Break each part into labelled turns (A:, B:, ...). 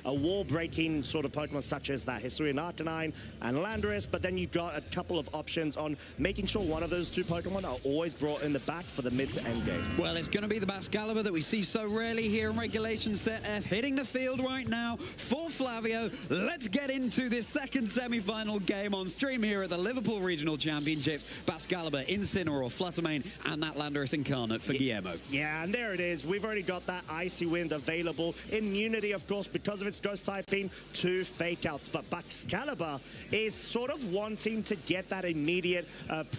A: a wall-breaking sort of Pokemon such as that Hisuian Arcanine and Landorus, but then you've got a couple of options on making sure one of those two Pokemon are always brought in the back for the mid to end game.
B: Well, it's going to be the Baxcalibur that we see so rarely here in Regulation Set F, hitting the field right now for Flavio. Let's get into this second semi-final game on stream here at the Liverpool Regional Championship. Baxcalibur, Incineroar, Fluttermane, and that Landorus Incarnate for Guillermo.
A: Yeah, and there it is. We've already got that Icy Wind available. Immunity, of course, because of its ghost typing, 2 fake outs. But Baxcalibur is sort of wanting to get that immediate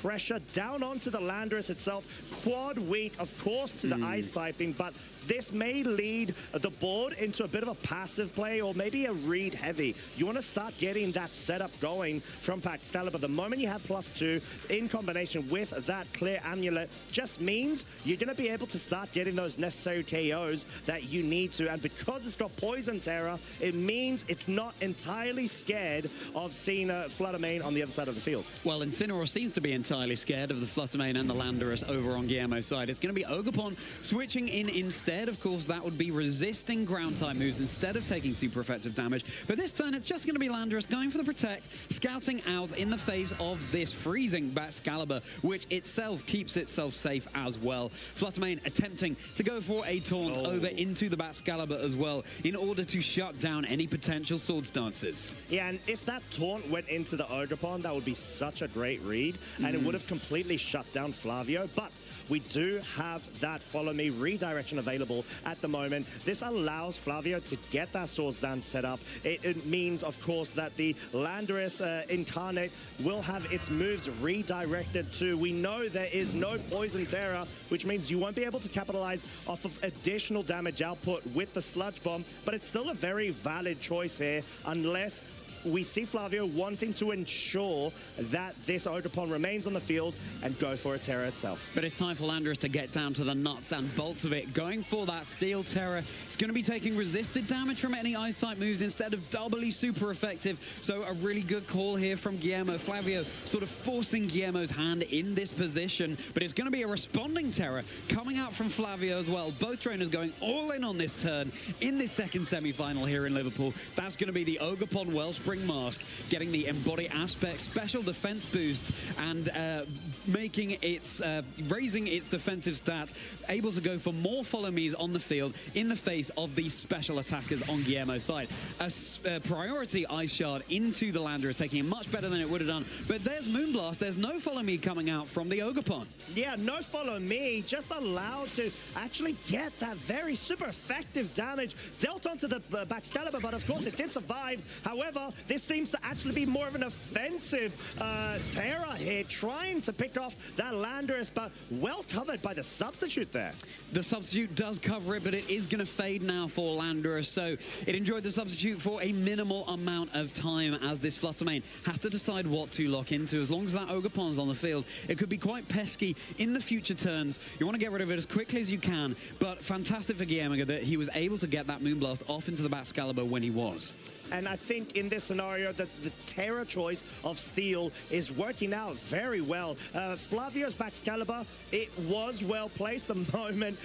A: pressure down onto the Landorus itself. Quad weak, of course, to the ice typing, but this may lead the board into a bit of a passive play or maybe a read heavy. You want to start getting that setup going from Baxcalibur. The moment you have +2 in combination with that clear amulet just means you're going to be able to start getting those necessary KOs that you need to. And because it's got Poison Terror, it means it's not entirely scared of seeing Fluttermane on the other side of the field.
B: Well, Incineroar seems to be entirely scared of the Fluttermane and the Landorus over on Guillermo's side. It's going to be Ogerpon switching in instead. Of course, that would be resisting ground type moves instead of taking super effective damage. But this turn, it's just going to be Landorus going for the Protect, scouting out in the face of this freezing Baxcalibur, which itself keeps itself safe as well. Fluttermane attempting to go for a taunt over into the Baxcalibur as well in order to shut down any potential Swords Dances.
A: Yeah, and if that taunt went into the Ogerpon, that would be such a great read, and it would have completely shut down Flavio. But we do have that Follow Me redirection available at the moment. This allows Flavio to get that Swords Dance set up. It means, of course, that the Landorus Incarnate will have its moves redirected too. We know there is no Poison Terror, which means you won't be able to capitalize off of additional damage output with the Sludge Bomb, but it's still a very valid choice here, unless we see Flavio wanting to ensure that this Ogerpon remains on the field and go for a Terror itself.
B: But it's time for Landorus to get down to the nuts and bolts of it, going for that Steel Terror. It's going to be taking resisted damage from any Ice-type moves instead of doubly super effective. So a really good call here from Guillermo. Flavio sort of forcing Guillermo's hand in this position, but it's going to be a responding Terror coming out from Flavio as well. Both trainers going all in on this turn in this second semi-final here in Liverpool. That's going to be the Ogerpon Wellspring Mask, getting the Embody Aspect special defense boost and making its raising its defensive stats, able to go for more Follow Me's on the field in the face of these special attackers on Guillermo's side. A priority Ice Shard into the Landorus, taking it much better than it would have done. But there's Moonblast. There's no Follow Me coming out from the Ogerpon.
A: Yeah, no Follow Me, just allowed to actually get that very super effective damage dealt onto the Baxcalibur, but of course it did survive. However, this seems to actually be more of an offensive Terror here, trying to pick off that Landorus, but well covered by the substitute there.
B: The substitute does cover it, but it is going to fade now for Landorus, so it enjoyed the substitute for a minimal amount of time as this Fluttermane has to decide what to lock into. As long as that Ogerpon's on the field, it could be quite pesky in the future turns. You want to get rid of it as quickly as you can, but fantastic for Guillermo that he was able to get that Moonblast off into the Baxcalibur when he was.
A: And I think in this scenario that the Terror choice of Steel is working out very well. Flavio's Baxcalibur, it was well placed the moment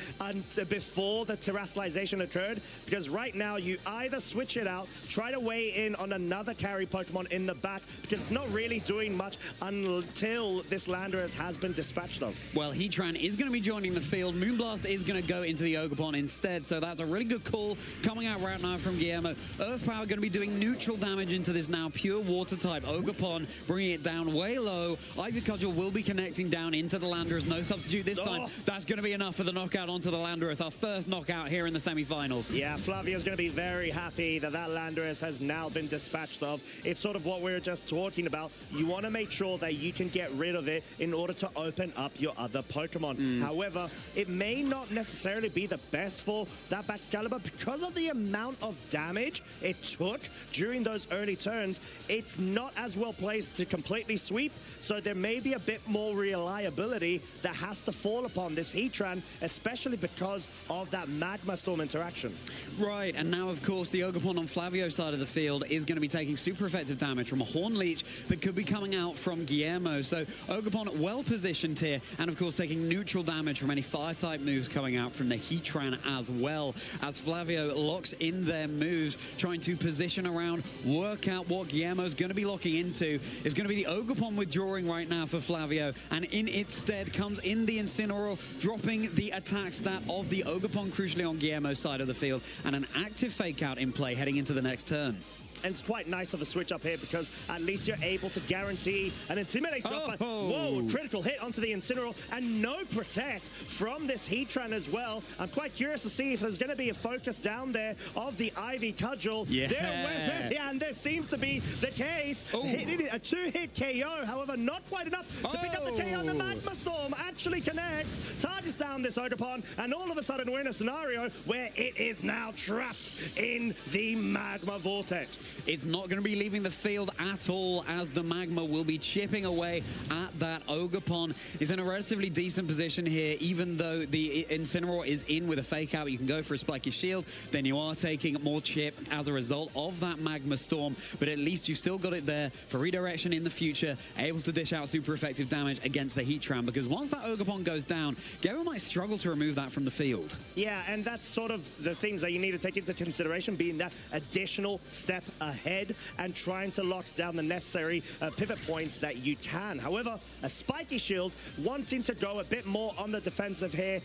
A: before the terrestrialization occurred, because right now you either switch it out, try to weigh in on another carry Pokemon in the back, because it's not really doing much until this Landorus has been dispatched of.
B: Well, Heatran is going to be joining the field. Moonblast is going to go into the Ogerpon instead, so that's a really good call coming out right now from Guillermo. Earth Power going to be doing neutral damage into this now pure water type Ogerpon, bringing it down way low. Ivy Cudgel will be connecting down into the Landorus. No substitute this time. That's going to be enough for the knockout onto the Landorus. Our first knockout here in the semi-finals.
A: Yeah, Flavio's going to be very happy that that Landorus has now been dispatched of. It's sort of what we were just talking about. You want to make sure that you can get rid of it in order to open up your other Pokemon. However, it may not necessarily be the best for that Baxcalibur because of the amount of damage it took work during those early turns, it's not as well placed to completely sweep, so there may be a bit more reliability that has to fall upon this Heatran, especially because of that Magma Storm interaction.
B: Right, and now, of course, the Ogerpon on Flavio's side of the field is going to be taking super effective damage from a Horn Leech that could be coming out from Guillermo. So Ogerpon well positioned here, and of course taking neutral damage from any fire-type moves coming out from the Heatran as well, as Flavio locks in their moves, trying to position around, work out what Guillermo's going to be locking into. Is going to be the Ogerpon withdrawing right now for Flavio, and in its stead comes in the Incineroar, dropping the attack stat of the Ogerpon crucially on Guillermo's side of the field, and an active fake out in play heading into the next turn.
A: And it's quite nice of a switch up here because at least you're able to guarantee an Intimidate drop. But, whoa, critical hit onto the Incineroar and no Protect from this Heatran as well. I'm quite curious to see if there's going to be a focus down there of the Ivy Cudgel.
B: Yeah.
A: And there seems to be the case. A two-hit KO, however, not quite enough to pick up the KO. The Magma Storm actually connects, targets down this Ogerpon, and all of a sudden we're in a scenario where it is now trapped in the Magma Vortex.
B: It's not going to be leaving the field at all, as the Magma will be chipping away at that Ogerpon. He's in a relatively decent position here, even though the Incineroar is in with a fake out. You can go for a spiky shield, then you are taking more chip as a result of that Magma Storm, but at least you still got it there for redirection in the future, able to dish out super effective damage against the Heatran, because once that Ogerpon goes down, Gero might struggle to remove that from the field.
A: Yeah, and that's sort of the things that you need to take into consideration, being that additional step ahead and trying to lock down the necessary pivot points that you can. However, a spiky shield wanting to go a bit more on the defensive here,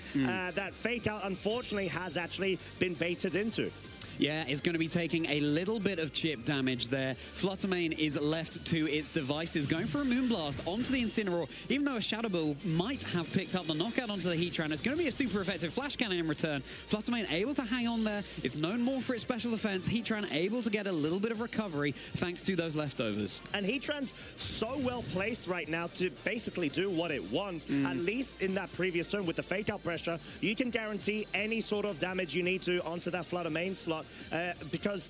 A: that fake out unfortunately has actually been baited into.
B: Yeah, it's going to be taking a little bit of chip damage there. Fluttermane is left to its devices, going for a Moonblast onto the Incineroar. Even though a Shadow Ball might have picked up the knockout onto the Heatran, it's going to be a super effective Flash Cannon in return. Fluttermane able to hang on there. It's known more for its special defense. Heatran able to get a little bit of recovery thanks to those leftovers.
A: And Heatran's so well placed right now to basically do what it wants. At least in that previous turn with the fake out pressure, you can guarantee any sort of damage you need to onto that Fluttermane slot. Because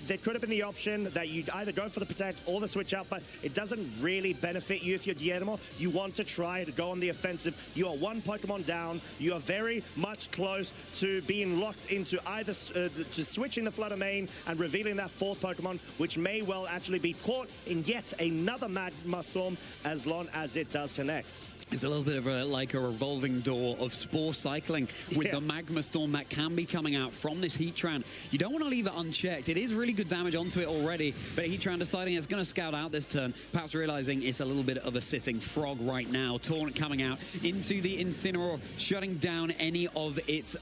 A: there could have been the option that you'd either go for the Protect or the switch out, but it doesn't really benefit you if you're Guillermo. You want to try to go on the offensive. You are one Pokemon down. You are very much close to being locked into either to switching the Fluttermane and revealing that fourth Pokemon, which may well actually be caught in yet another Magma Storm as long as it does connect.
B: It's a little bit of like a revolving door of spore cycling with the Magma Storm that can be coming out from this Heatran. You don't want to leave it unchecked. It is really good damage onto it already, but Heatran deciding it's going to scout out this turn, perhaps realizing it's a little bit of a sitting frog right now. Taunt coming out into the Incineroar, shutting down any of its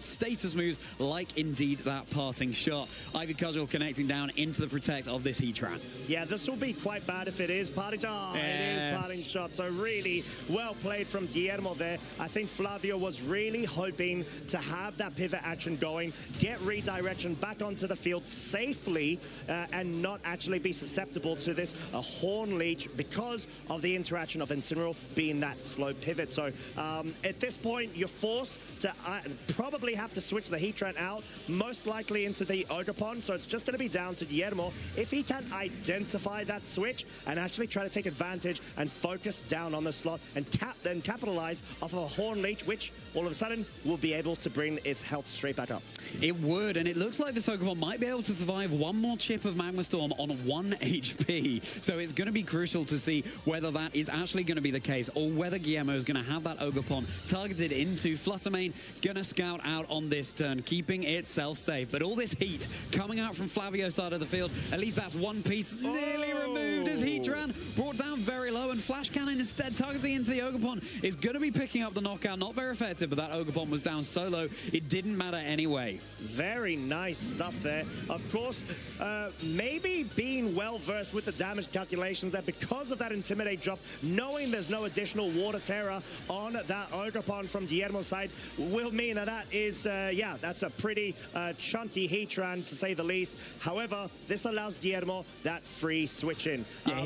B: status moves, like indeed that parting shot. Ivy Cudgel connecting down into the Protect of this Heatran.
A: Yeah, this will be quite bad if it is parting shot. It is parting shot, so really well played from Guillermo there. I think Flavio was really hoping to have that pivot action going, get redirection back onto the field safely, and not actually be susceptible to this Horn Leech because of the interaction of Incineroar being that slow pivot. So at this point, you're forced to probably have to switch the Heatran out, most likely into the Ogerpon. So it's just going to be down to Guillermo if he can identify that switch and actually try to take advantage and focus down on the slot and then capitalize off of a Horn Leech, which all of a sudden will be able to bring its health straight back up.
B: It would, and it looks like this Ogerpon might be able to survive one more chip of Magma Storm on 1 HP. So it's going to be crucial to see whether that is actually going to be the case, or whether Guillermo is going to have that Ogerpon targeted into Fluttermane. Going to scout out on this turn, keeping itself safe. But all this heat coming out from Flavio's side of the field, at least that's one piece nearly removed as Heatran brought down very low, and Flash Cannon instead targeting into the Ogerpon is going to be picking up the knockout. Not very effective, but that Ogerpon was down so low, it didn't matter anyway.
A: Very nice stuff there. Of course, maybe being well-versed with the damage calculations there because of that Intimidate drop, knowing there's no additional Water Terror on that Ogerpon from Guillermo's side will mean that is, yeah, that's a pretty chunky Heatran, to say the least. However, this allows Guillermo that free switch in.
B: Yeah,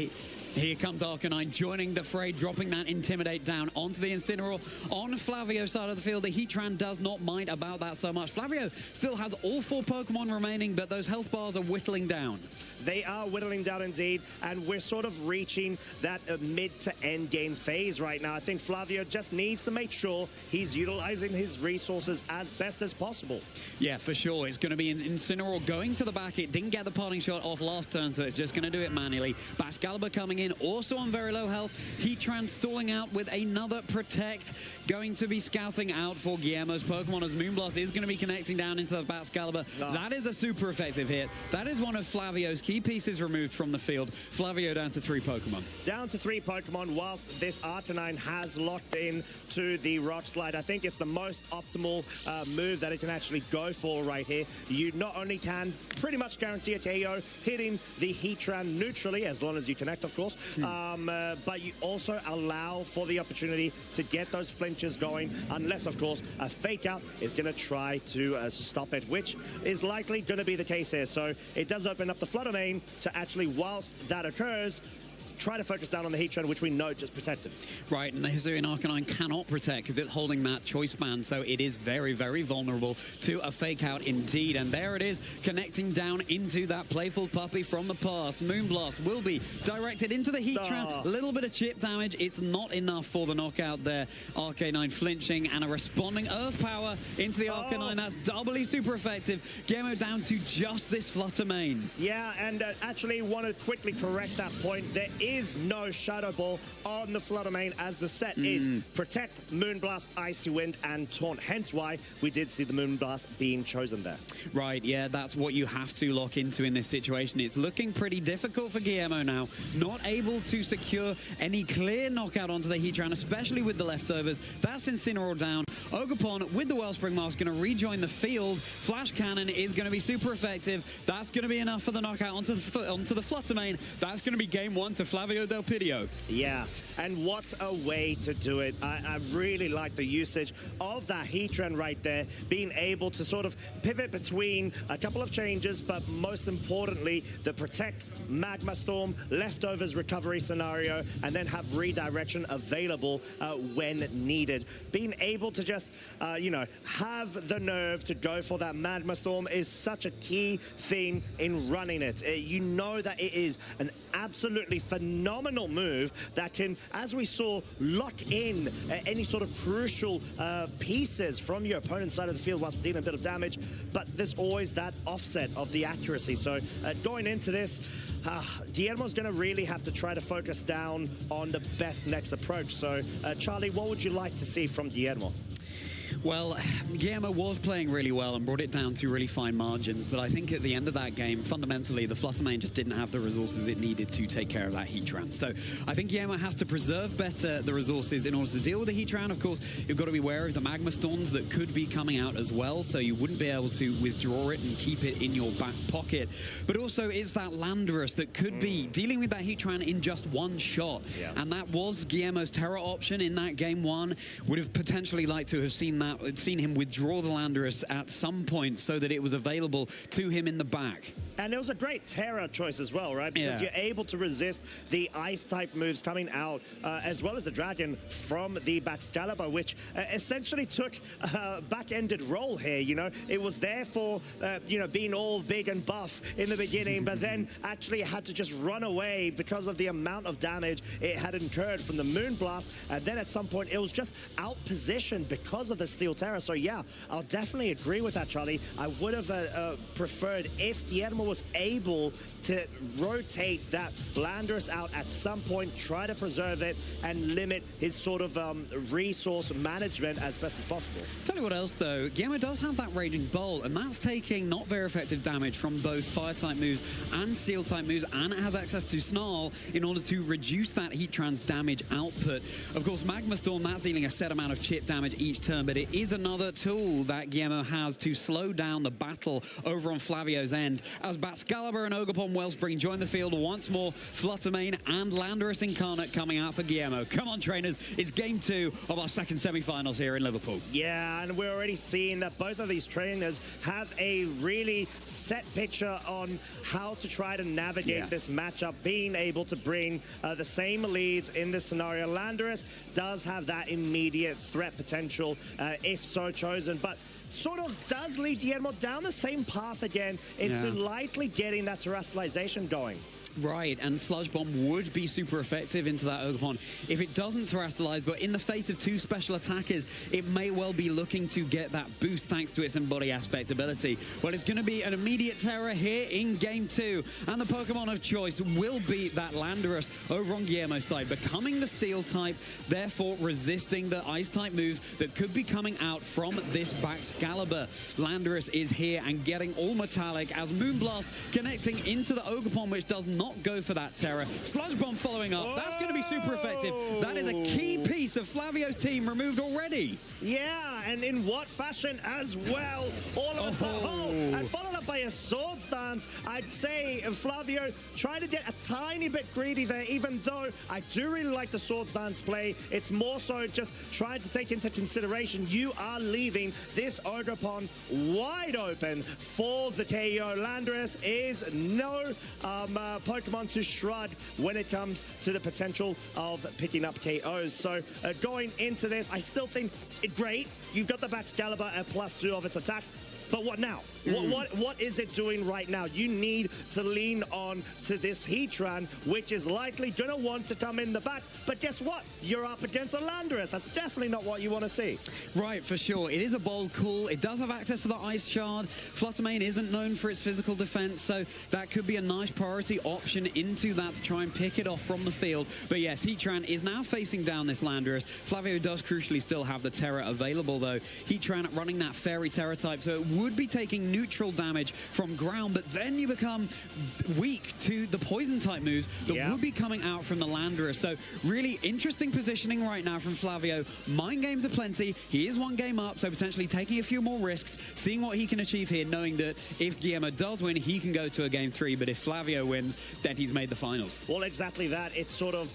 B: Here comes Arcanine joining the fray, dropping that Intimidate down onto the Incineroar. On Flavio's side of the field, the Heatran does not mind about that so much. Flavio still has all 4 Pokemon remaining, but those health bars are whittling down.
A: They are whittling down indeed, and we're sort of reaching that mid to end game phase right now. I think Flavio just needs to make sure he's utilizing his resources as best as possible.
B: Yeah, for sure. It's going to be an Incineroar going to the back. It didn't get the parting shot off last turn, so it's just going to do it manually. Baxcalibur coming in, also on very low health. Heatran stalling out with another Protect, going to be scouting out for Guillermo's Pokemon as Moonblast is going to be connecting down into the Baxcalibur.
A: Oh.
B: That is a super effective hit. That is one of Flavio's key pieces removed from the field. Flavio down to 3 Pokemon.
A: Down to 3 Pokemon, whilst this Arcanine has locked in to the Rock Slide. I think it's the most optimal move that it can actually go for right here. You not only can pretty much guarantee a KO, hitting the Heatran neutrally, as long as you connect, of course, but you also allow for the opportunity to get those flinches going, unless, of course, a Fake Out is going to try to stop it, which is likely going to be the case here. So it does open up the Flutter Mane to actually, whilst that occurs, try to focus down on the Heatran, which we know just protected.
B: Right, and the Hisuian Arcanine cannot protect because it's holding that choice band, so it is very, very vulnerable to a Fake Out indeed. And there it is, connecting down into that playful puppy from the past. Moonblast will be directed into the Heatran. A little bit of chip damage. It's not enough for the knockout there. Arcanine flinching and a responding Earth Power into the Arcanine. That's doubly super effective. Guillermo down to just this Flutter Mane.
A: Yeah, and actually want to quickly correct that point. There is no Shadow Ball on the Flutter Mane, as the set is Protect, Moonblast, Icy Wind, and Taunt. Hence why we did see the Moonblast being chosen there.
B: Right, yeah, that's what you have to lock into in this situation. It's looking pretty difficult for Guillermo now. Not able to secure any clear knockout onto the Heatran, especially with the leftovers. That's Incineroar down. Ogerpon with the Wellspring Mask going to rejoin the field. Flash Cannon is going to be super effective. That's going to be enough for the knockout onto the Flutter Mane. That's going to be game 1 to Flavio Del Pidio.
A: Yeah, and what a way to do it. I really like the usage of that Heatran right there, being able to sort of pivot between a couple of changes, but most importantly, the Protect, Magma Storm, leftovers recovery scenario, and then have redirection available when needed. Being able to just, you know, have the nerve to go for that Magma Storm is such a key thing in running it. You know that it is an absolutely phenomenal move that can, as we saw, lock in any sort of crucial pieces from your opponent's side of the field whilst dealing a bit of damage, but there's always that offset of the accuracy. So going into this, Guillermo's going to really have to try to focus down on the best next approach. So, Charlie, what would you like to see from Guillermo?
B: Well, Guillermo was playing really well and brought it down to really fine margins, but I think at the end of that game, fundamentally, the Flutter Mane just didn't have the resources it needed to take care of that Heatran. So I think Guillermo has to preserve better the resources in order to deal with the Heatran. Of course, you've got to be aware of the Magma Storms that could be coming out as well, so you wouldn't be able to withdraw it and keep it in your back pocket. But also, it's that Landorus that could be dealing with that Heatran in just one shot.
A: Yeah.
B: And that was Guillermo's terror option in that game 1. Would have potentially liked to have seen him withdraw the Landorus at some point so that it was available to him in the back.
A: And it was a great Terra choice as well, right? Because you're able to resist the Ice-type moves coming out, as well as the Dragon from the Baxcalibur, which essentially took a back-ended role here, you know? It was there for, you know, being all big and buff in the beginning, but then actually had to just run away because of the amount of damage it had incurred from the Moonblast, and then at some point it was just out-positioned because of the Steel Terra. So yeah, I'll definitely agree with that, Charlie. I would have preferred if Guillermo was able to rotate that Landorus out at some point, try to preserve it, and limit his sort of resource management as best as possible.
B: Tell you what else, though. Guillermo does have that Raging Bolt, and that's taking not very effective damage from both Fire-type moves and Steel-type moves, and it has access to Snarl in order to reduce that Heatran's damage output. Of course, Magma Storm, that's dealing a set amount of chip damage each turn, but it it is another tool that Guillermo has to slow down the battle over on Flavio's end. As Baxcalibur and Ogerpon Wellspring join the field once more, Fluttermane and Landorus Incarnate coming out for Guillermo. Come on, trainers, it's game 2 of our second semi-finals here in Liverpool.
A: Yeah, and we're already seeing that both of these trainers have a really set picture on how to try to navigate this matchup, being able to bring the same leads in this scenario. Landorus does have that immediate threat potential if so chosen, but sort of does lead Guillermo down the same path again into lightly getting that terrestrialization going.
B: Right, and Sludge Bomb would be super effective into that Ogerpon if it doesn't terrestrialize, but in the face of 2 special attackers, it may well be looking to get that boost thanks to its Embody Aspect ability. Well, it's going to be an immediate terror here in Game 2, and the Pokemon of choice will be that Landorus over on Guillermo's side, becoming the Steel type, therefore resisting the Ice-type moves that could be coming out from this Baxcalibur. Landorus is here and getting all metallic as Moonblast connecting into the Ogerpon, which does not go for that terror. Sludge Bomb following up.
A: Whoa!
B: That's going to be super effective. That is a key piece of Flavio's team removed already.
A: Yeah, and in what fashion as well. All of a sudden, and followed up by a Swords Dance. I'd say Flavio trying to get a tiny bit greedy there, even though I do really like the Swords Dance play. It's more so just trying to take into consideration you are leaving this Ogerpon wide open for the KO. Landorus is no Pokemon to shrug when it comes to the potential of picking up KOs. So going into this, I still think great. You've got the Baxcalibur at +2 of its attack. But what now? What is it doing right now? You need to lean on to this Heatran, which is likely going to want to come in the back. But guess what? You're up against a Landorus. That's definitely not what you want to see.
B: Right, for sure. It is a bold call. It does have access to the Ice Shard. Fluttermane isn't known for its physical defense, so that could be a nice priority option into that to try and pick it off from the field. But yes, Heatran is now facing down this Landorus. Flavio does crucially still have the Terra available, though. Heatran running that Fairy Terra type, so it would be taking neutral damage from ground, but then you become weak to the poison type moves that would be coming out from the Landorus. So really interesting positioning right now from Flavio. Mind games are plenty. He is 1 game up, so potentially taking a few more risks, seeing what he can achieve here, knowing that if Guillermo does win, he can go to a game 3, but if Flavio wins, then he's made the finals.
A: Well, exactly that. It's sort of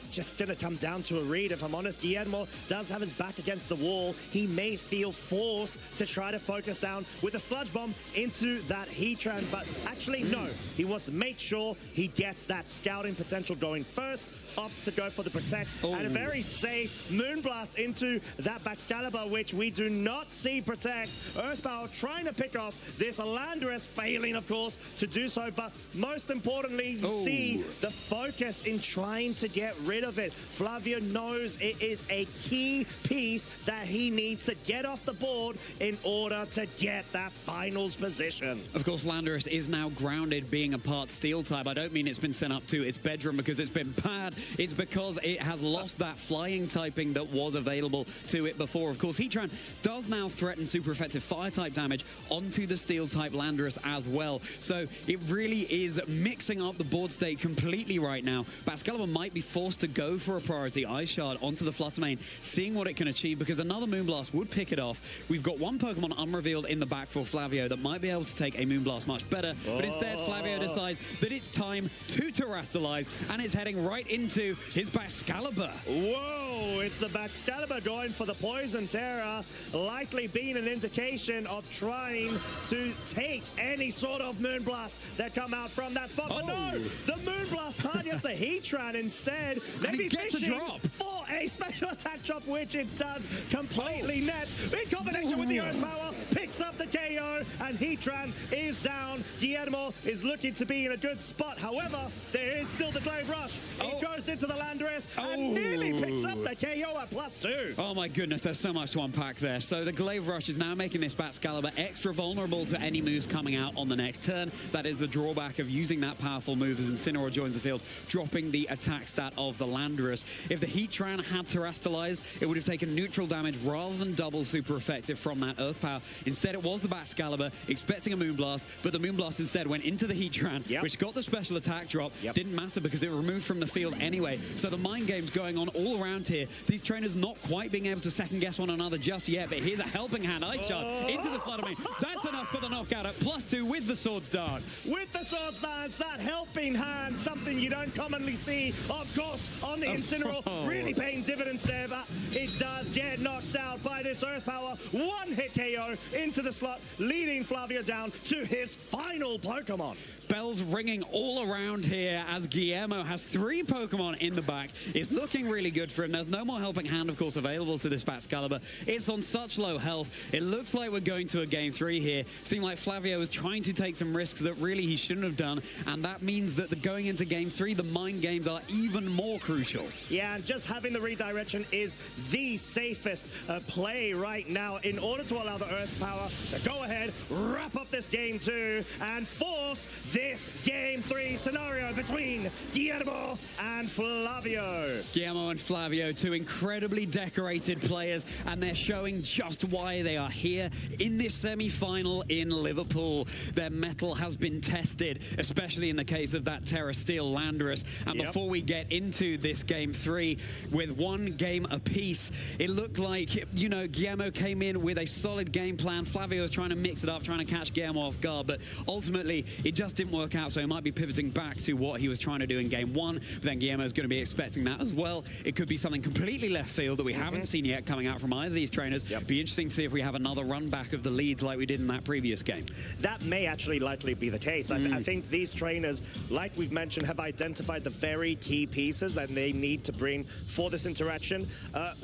A: just going to come down to a read, if I'm honest. Guillermo does have his back against the wall. He may feel forced to try to focus down with a Sludge Bomb into that Heatran, but actually no. He wants to make sure he gets that scouting potential going first, opts to go for the Protect, and a very safe Moonblast into that Baxcalibur, which we do not see Protect. Earthbound trying to pick off this Landorus, failing, of course, to do so, but most importantly, you see the focus in trying to get rid of it. Flavio knows it is a key piece that he needs to get off the board in order to get that finals position.
B: Of course, Landorus is now grounded, being a part Steel type. I don't mean it's been sent up to its bedroom because it's been bad. It's because it has lost that flying typing that was available to it before. Of course, Heatran does now threaten super effective fire type damage onto the Steel type Landorus as well. So it really is mixing up the board state completely right now. Baxcalibur might be forced to go for a priority Ice Shard onto the Fluttermane, seeing what it can achieve, because another Moonblast would pick it off. We've got 1 Pokemon unrevealed in the back for Flavio that might be able to take a Moonblast much better, but instead Flavio decides that it's time to terrestrialize, and it's heading right into his Baxcalibur.
A: Whoa, it's the Baxcalibur going for the Poison Terra, likely being an indication of trying to take any sort of Moonblast that come out from that spot. But no, the Moonblast targets the Heatran instead. Maybe fishing for a special attack drop, which it does completely net. In combination with the Earth Power, picks up the KO, and Heatran is down. Guillermo is looking to be in a good spot. However, there is still the Glaive Rush. It goes into the Landorus and nearly picks up the KO at +2.
B: Oh my goodness, there's so much to unpack there. So the Glaive Rush is now making this Baxcalibur extra vulnerable to any moves coming out on the next turn. That is the drawback of using that powerful move as Incineroar joins the field, dropping the attack stat of the Landorus. If the Heatran had terrestrialized, it would have taken neutral damage rather than double super effective from that Earth Power. Instead, it was the Baxcalibur expecting a Moonblast, but the Moonblast Moonblast instead went into the Heatran, which got the special attack drop. Didn't matter because it was removed from the field anyway. So the mind game's going on all around here. These trainers not quite being able to second guess one another just yet, but here's a helping hand. Ice Shard into the Flutter Mane. That's enough for the knockout at +2 with the Swords Dance.
A: With the Swords Dance, that helping hand, something you don't commonly see, of course, on the Incineroar. Really paying dividends there, but it does get knocked out by this Earth Power. One hit KO into the slot, leading Flavio down to his final Pokemon.
B: Bells ringing all around here as Guillermo has 3 Pokemon in the back. It's looking really good for him. There's no more helping hand, of course, available to this Baxcalibur. It's on such low health. It looks like we're going to a Game 3 here. Seemed like Flavio was trying to take some risks that really he shouldn't have done, and that means that going into Game 3, the mind games are even more crucial.
A: Yeah, and just having the redirection is the safest play right now in order to allow the Earth Power to go ahead, wrap up this Game 2, and force this Game 3 scenario between Guillermo and Flavio.
B: Guillermo and Flavio, 2 incredibly decorated players, and they're showing just why they are here in this semi-final in Liverpool. Their mettle has been tested, especially in the case of that Terra Steel Landorus. And before we get into this Game 3 with 1 game apiece, it looked like, you know, Guillermo came in with a solid game plan. Flavio was trying to mix it up, trying to catch Guillermo off guard, but ultimately it just didn't work out, so he might be pivoting back to what he was trying to do in Game 1, but then Guillermo's going to be expecting that as well. It could be something completely left field that we haven't seen yet coming out from either of these trainers. Be interesting to see if we have another run back of the leads like we did in that previous game.
A: That may actually likely be the case. I think these trainers, like we've mentioned, have identified the very key pieces that they need to bring for this interaction.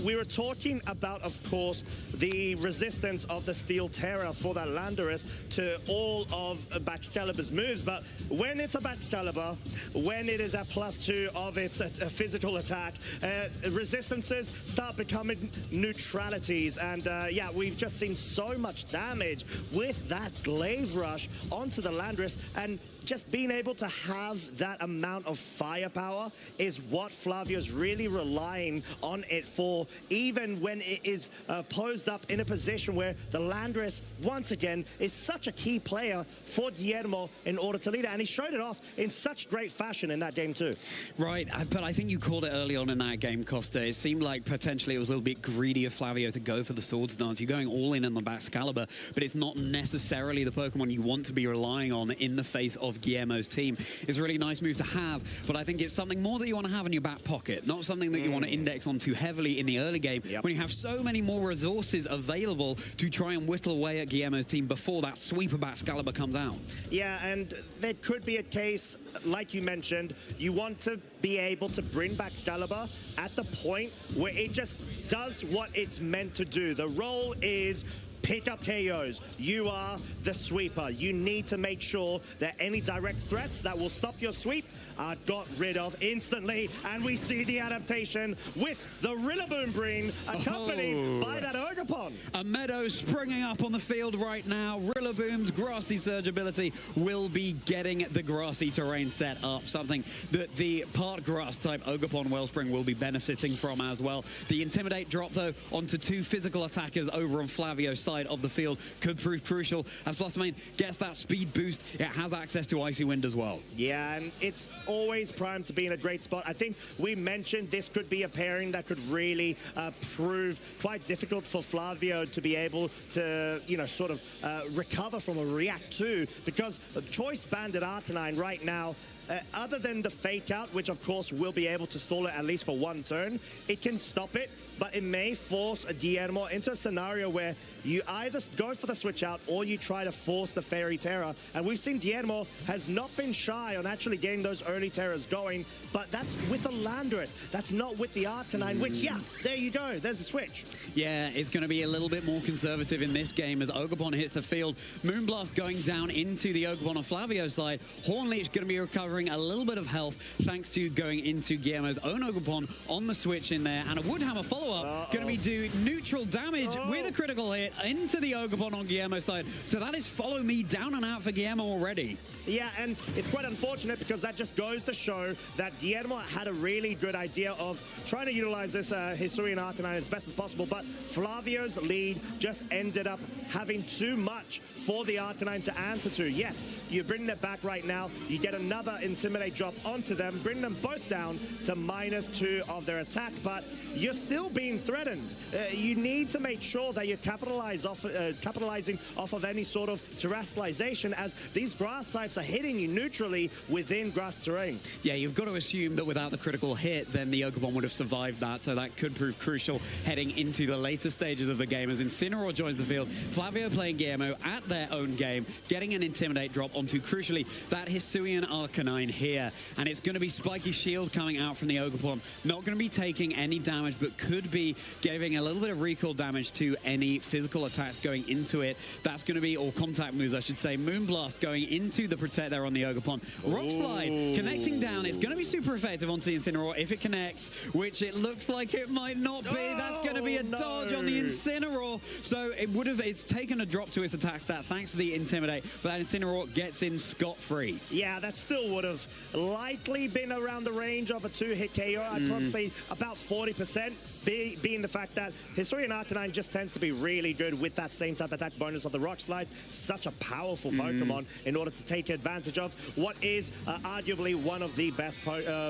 A: We were talking about, of course, the resistance of the Steel Terra for that Landorus to all of Baxcalibur's moves, but when it's a Baxcalibur, when it is at +2 of its physical attack, resistances start becoming neutralities, and yeah, we've just seen so much damage with that Glaive Rush onto the Landorus, and just being able to have that amount of firepower is what Flavio's really relying on it for, even when it is posed up in a position where the Landorus, once again, is such a key player for Guillermo in order to lead it, and he showed it off in such great fashion in that game too.
B: Right, but I think you called it early on in that game, Costa. It seemed like potentially it was a little bit greedy of Flavio to go for the Swords Dance. You're going all in the Baxcalibur, but it's not necessarily the Pokemon you want to be relying on in the face of Guillermo's team. It's a really nice move to have, but I think it's something more that you want to have in your back pocket, not something that you want to index on too heavily in the early game when you have so many more resources available to try and whittle away at Guillermo's team before that sweeper Baxcalibur comes out.
A: Yeah, and there could be a case, like you mentioned, you want to be able to bring Baxcalibur at the point where it just does what it's meant to do. The role is pick up KOs. You are the sweeper. You need to make sure that any direct threats that will stop your sweep are got rid of instantly. And we see the adaptation with the Rillaboom Breen accompanied by that Ogerpon.
B: A Meadow springing up on the field right now. Rillaboom's Grassy Surge ability will be getting the grassy terrain set up, something that the part grass type Ogerpon Wellspring will be benefiting from as well. The Intimidate drop, though, onto 2 physical attackers over on Flavio's side of the field could prove crucial as Fluttermane gets that speed boost. It has access to Icy Wind as well.
A: Yeah, and it's always primed to be in a great spot. I think we mentioned this could be a pairing that could really prove quite difficult for Flavio to be able to, you know, sort of recover from a React 2, because Choice Banded Arcanine right now, other than the Fake Out, which of course will be able to stall it at least for 1 turn, it can stop it, but it may force Guillermo into a scenario where you either go for the switch out or you try to force the Fairy Terra. And we've seen Guillermo has not been shy on actually getting those early Terras going, but that's with the Landorus. That's not with the Arcanine, which, yeah, there you go. There's the switch.
B: Yeah, it's going to be a little bit more conservative in this game as Ogerpon hits the field. Moonblast going down into the Ogerpon on Flavio's side. Hornleech going to be recovering a little bit of health thanks to going into Guillermo's own Ogerpon on the switch in there. And a Woodhammer follow-up going to be do neutral damage with a critical hit into the Ogrebon on Guillermo's side. So that is follow me down and out for Guillermo already.
A: Yeah, and it's quite unfortunate because that just goes to show that Guillermo had a really good idea of trying to utilize this Hisuian Arcanine as best as possible, but Flavio's lead just ended up having too much for the Arcanine to answer to. Yes, you're bringing it back right now. You get another Intimidate drop onto them, bring them both down to -2 of their attack, but you're still being threatened. You need to make sure that you're capitalizing off of any sort of terrestrialization, as these grass types are hitting you neutrally within grass terrain.
B: Yeah, you've got to assume that without the critical hit, then the Ogrebon would have survived that, so that could prove crucial heading into the later stages of the game as Incineroar joins the field. Flavio playing Guillermo at their own game, getting an Intimidate drop onto, crucially, that Hisuian Arcanine here. And it's going to be Spiky Shield coming out from the Ogrebon. Not going to be taking any damage, but could be giving a little bit of recall damage to any physical attacks going into it. That's going to be, or contact moves, I should say. Moonblast going into the Protect there on the Ogrebon. Rock Slide connecting down. It's going to be super effective onto the Incineroar if it connects, which it looks like it might not be. That's going to be a dodge on the Incineroar. So it's taken a drop to its attack stat thanks to the Intimidate, but that Incineroar gets in scot-free.
A: Yeah, that still would have likely been around the range of a 2-hit KO. I'd probably say about 40%, being the fact that Hisuian Arcanine just tends to be really good with that same type attack bonus of the Rock Slides. Such a powerful Pokemon in order to take advantage of what is arguably one of the best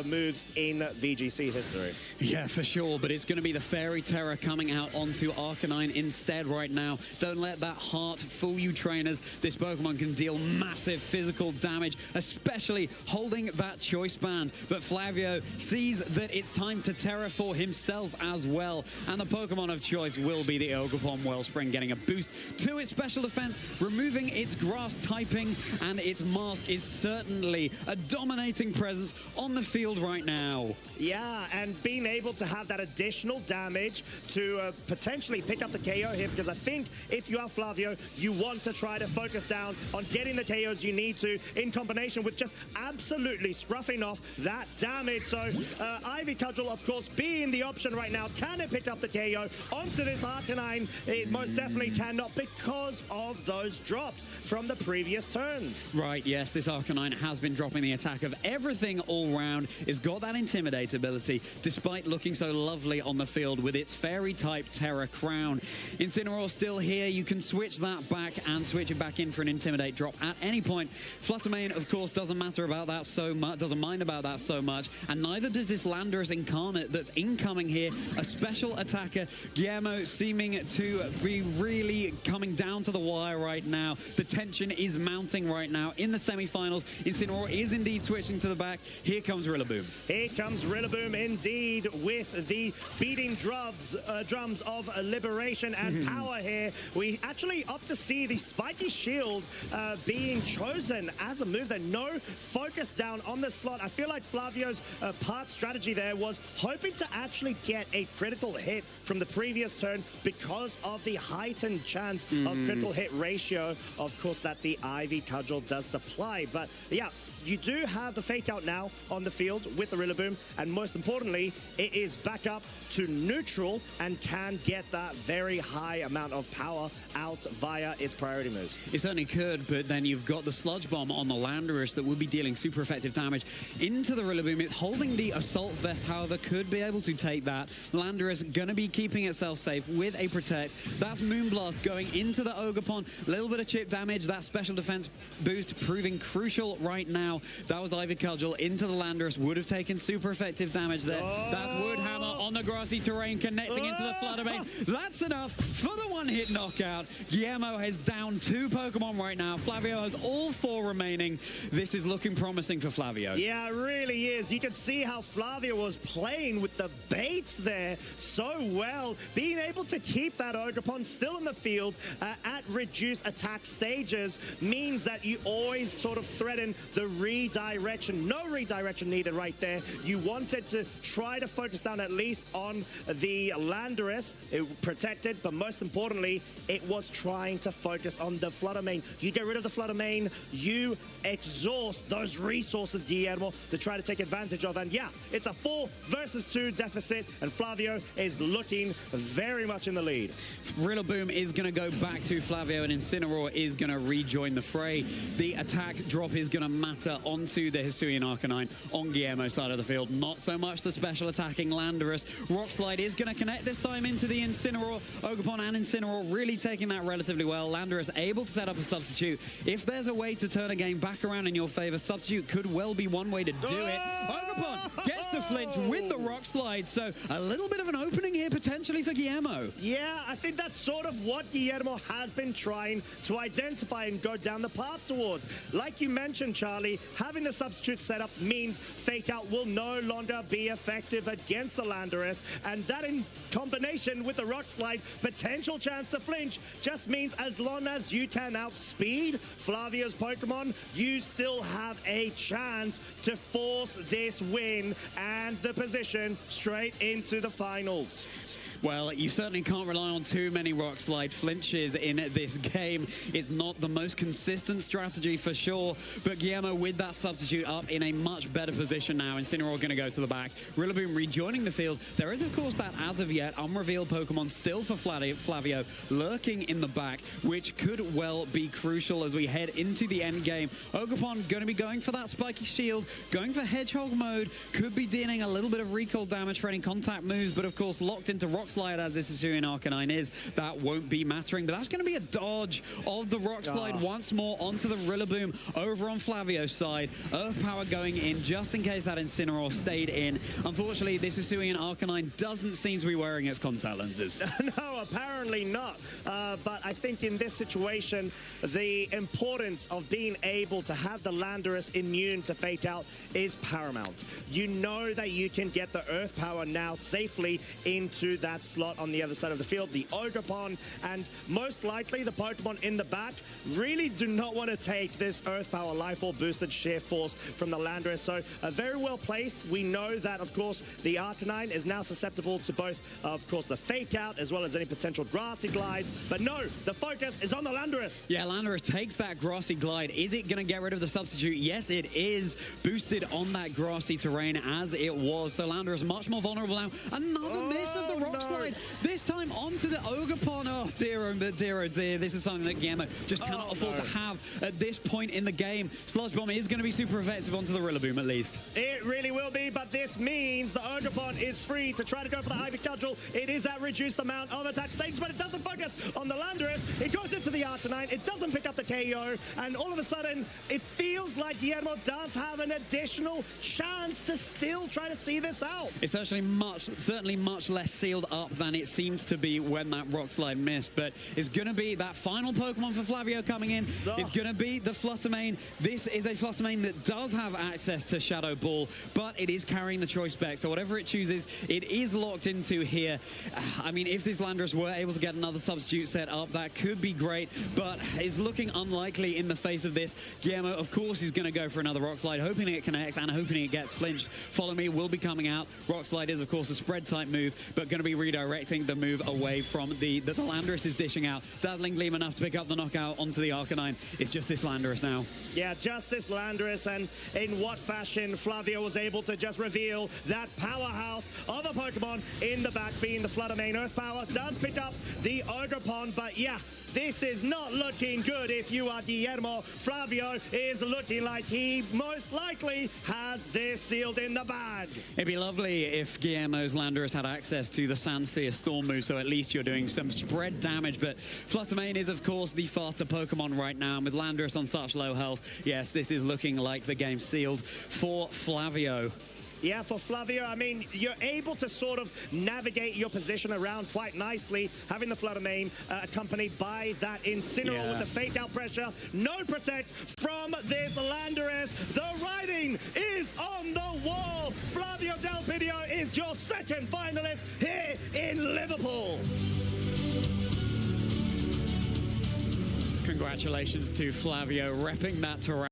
A: moves in VGC history.
B: Yeah, for sure, but it's going to be the Fairy Terror coming out onto Arcanine instead right now. Don't let that heart fool you, trainers. This Pokemon can deal massive physical damage, especially holding that Choice Band. But Flavio sees that it's time to Terra for himself as well, and the Pokemon of choice will be the Ogrebon Wellspring, getting a boost to its special defense, removing its grass typing, and its mask is certainly a dominating presence on the field right now.
A: Yeah, and being able to have that additional damage to potentially pick up the KO here, because I think if you are Flavio, you want to try to focus down on getting the KOs you need to, in combination with just absolutely scruffing off that damage. So Ivy Cudgel, of course, being the option right now. Can it pick up the KO onto this Arcanine? It most definitely cannot, because of those drops from the previous turns.
B: Right, yes, this Arcanine has been dropping the attack of everything all round. It's got that Intimidate ability, despite looking so lovely on the field with its Fairy-type Terra Crown. Incineroar still here. You can switch that back and switch it back in for an Intimidate drop at any point. Fluttermane, of course, doesn't matter about that so much, doesn't mind about that so much, and neither does this Landorus Incarnate that's incoming here. A special attacker. Guillermo seeming to be really coming down to the wire right now. The tension is mounting right now in the semi-finals. Incineroar is indeed switching to the back. Here comes Rillaboom.
A: Here comes Rillaboom indeed, with the beating drums of liberation and power here. We actually opt to see the Spiky Shield being chosen as a move there. No focus down on the slot. I feel like Flavio's part strategy there was hoping to actually get a critical hit from the previous turn because of the heightened chance of critical hit ratio, of course, that the Ivy Cudgel does supply. But yeah, you do have the Fake Out now on the field with the Rillaboom, and most importantly, it is back up to neutral and can get that very high amount of power out via its priority moves.
B: It certainly could, but then you've got the Sludge Bomb on the Landorus that would be dealing super effective damage into the Rillaboom. It's holding the Assault Vest, however, could be able to take that. Landorus going to be keeping itself safe with a Protect. That's Moonblast going into the Ogrebon. A little bit of chip damage. That special defense boost proving crucial right now. That was Ivy Cudgel into the Landorus. Would have taken super effective damage there. That's Woodhammer on the grassy terrain connecting into the Fluttermane. That's enough for the one-hit knockout. Guillermo has down 2 Pokemon right now. Flavio has all 4 remaining. This is looking promising for Flavio.
A: Yeah, it really is. You can see how Flavio was playing with the baits there so well. Being able to keep that Ogrebon still in the field at reduced attack stages means that you always sort of threaten the redirection. No redirection needed right there. You wanted to try to focus down at least on the Landorus. It protected, but most importantly, it was trying to focus on the Fluttermane. You get rid of the Fluttermane, you exhaust those resources, Guillermo, to try to take advantage of. And yeah, it's a 4 versus 2 deficit, and Flavio Flavio is looking very much in the lead.
B: Rillaboom is going to go back to Flavio, and Incineroar is going to rejoin the fray. The attack drop is going to matter onto the Hisuian Arcanine on Guillermo's side of the field. Not so much the special attacking Landorus. Rock Slide is going to connect this time into the Incineroar. Ogerpon and Incineroar really taking that relatively well. Landorus able to set up a substitute. If there's a way to turn a game back around in your favor, substitute could well be one way to do it. Ogerpon gets the flinch with the Rock Slide, so a little bit of an opening here potentially for Guillermo.
A: Yeah, I think that's sort of what Guillermo has been trying to identify and go down the path towards. Like you mentioned, Charlie, having the substitute set up means Fake Out will no longer be effective against the Landorus, and that in combination with the Rock Slide, potential chance to flinch, just means as long as you can outspeed Flavio's Pokemon, you still have a chance to force this win and the position straight into the finals.
B: Well, you certainly can't rely on too many Rock Slide flinches in this game. It's not the most consistent strategy for sure, but Guillermo with that substitute up in a much better position now. Incineroar going to go to the back. Rillaboom rejoining the field. There is, of course, that as of yet unrevealed Pokemon still for Flavio lurking in the back, which could well be crucial as we head into the end game. Ogerpon going to be going for that spiky shield, going for Hedgehog mode, could be dealing a little bit of recall damage for any contact moves, but of course locked into Rock Slide as this Hisuian Arcanine is, that won't be mattering, but that's going to be a dodge of the Rock Slide once more onto the Rillaboom over on Flavio's side. Earth Power going in just in case that Incineroar stayed in. Unfortunately, this Hisuian Arcanine doesn't seem to be wearing its contact lenses.
A: No, apparently not. But I think in this situation, the importance of being able to have the Landorus immune to Fake Out is paramount. You know that you can get the Earth Power now safely into that slot on the other side of the field. The Ogerpon and most likely the Pokemon in the back really do not want to take this Earth Power Life Orb boosted sheer force from the Landorus. So very well placed. We know that, of course, the Arcanine is now susceptible to both, of course, the Fake Out as well as any potential Grassy Glides. But no, the focus is on the Landorus.
B: Yeah, Landorus takes that Grassy Glide. Is it going to get rid of the substitute? Yes, it is. Boosted on that grassy terrain as it was. So Landorus much more vulnerable now. Another miss of the Rock Slide. This time onto the Ogerpon. Oh dear, oh dear, oh dear. This is something that Guillermo just cannot afford to have at this point in the game. Sludge Bomb is going to be super effective onto the Rillaboom at least.
A: It really will be, but this means the Ogerpon is free to try to go for the Ivy Cudgel. It is at reduced amount of attack stage, but it doesn't focus on the Landorus. It goes into the Arcanine. It doesn't pick up the KO, and all of a sudden, it feels like Guillermo does have an additional chance to still try to see this out.
B: It's certainly much less sealed up than it seemed to be when that Rock Slide missed, but it's going to be that final Pokemon for Flavio coming in. It's going to be the Fluttermane. This is a Fluttermane that does have access to Shadow Ball, but it is carrying the Choice Spec, so whatever it chooses, it is locked into here. I mean, if this Landorus were able to get another substitute set up, that could be great, but it's looking unlikely in the face of this. Guillermo, of course, is going to go for another Rock Slide, hoping it connects and hoping it gets flinched. Follow Me will be coming out. Rock Slide is, of course, a spread type move, but going to be redirecting the move away from the Landorus is dishing out. Dazzling Gleam enough to pick up the knockout onto the Arcanine. It's just this Landorus now.
A: Yeah, just this Landorus, and in what fashion Flavio was able to just reveal that powerhouse of a Pokemon in the back, being the Fluttermane. Earth Power does pick up the Ogerpon, but yeah, this is not looking good if you are Guillermo. Flavio is looking like he most likely has this sealed in the bag.
B: It'd be lovely if Guillermo's Landorus had access to the Sandsear Storm move, so at least you're doing some spread damage, but Fluttermane is, of course, the faster Pokemon right now, and with Landorus on such low health, yes, this is looking like the game sealed for Flavio.
A: Yeah, for Flavio, I mean, you're able to sort of navigate your position around quite nicely, having the Fluttermane accompanied by that Incineroar with the Fake Out pressure. No protect from this Landorus. The writing is on the wall. Flavio Del Pidio is your second finalist here in Liverpool.
B: Congratulations to Flavio, repping that terrain.